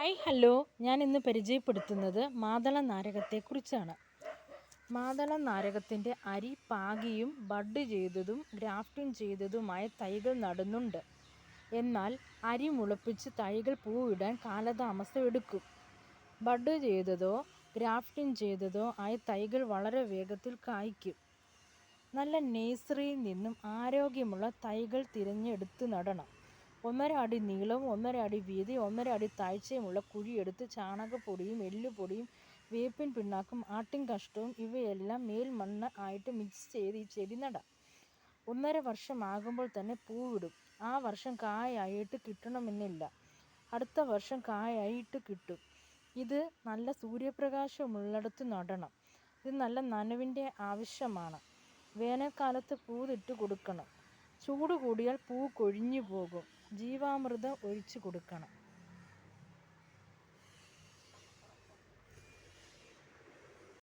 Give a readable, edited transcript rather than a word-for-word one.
Hello, ഞാൻ ഇന്ന് പരിചയപ്പെടുത്തുന്നത് മാതള നാരകത്തെക്കുറിച്ചാണ്. മാതള നാരകത്തിൻ്റെ അരി പാകിയും ബഡ് ചെയ്തതും ഗ്രാഫ്റ്റിംഗ് ചെയ്തതുമായ തൈകൾ നടുന്നുണ്ട്. എന്നാൽ അരി മുളപ്പിച്ച് തൈകൾ പൂവിടാൻ കാലതാമസം എടുക്കും. ബഡ് ചെയ്തതോ ഗ്രാഫ്റ്റിംഗ് ചെയ്തതോ ആയ തൈകൾ വളരെ വേഗത്തിൽ കായ്ക്കും. നല്ല നഴ്സറിയിൽ നിന്നും ആരോഗ്യമുള്ള തൈകൾ തിരഞ്ഞെടുത്ത് നടണം. 1.5 അടി നീളവും 1.5 അടി വീതിയും 1.5 അടി താഴ്ചയുമുള്ള കുഴിയെടുത്ത് ചാണകപ്പൊടിയും എല്ലുപൊടിയും വേപ്പിൻ പിണ്ണാക്കും ആട്ടിൻ കാഷ്ടവും ഇവയെല്ലാം മേൽമണ്ണ് ആയിട്ട് മിക്സ് ചെയ്ത് ഈ ചെടി നടാം. 1.5 വർഷം ആകുമ്പോൾ തന്നെ പൂവിടും. ആ വർഷം കായായിട്ട് കിട്ടണമെന്നില്ല, അടുത്ത വർഷം കായായിട്ട് കിട്ടും. ഇത് നല്ല സൂര്യപ്രകാശമുള്ളിടത്ത് നടണം. ഇത് നല്ല നനവിൻ്റെ ആവശ്യമാണ്. വേനൽക്കാലത്ത് പൂതിട്ട് കൊടുക്കണം. ചൂട് കൂടിയാൽ പൂ കൊഴിഞ്ഞു പോകും. ജീവാമൃതം ഒഴിച്ചു കൊടുക്കണം.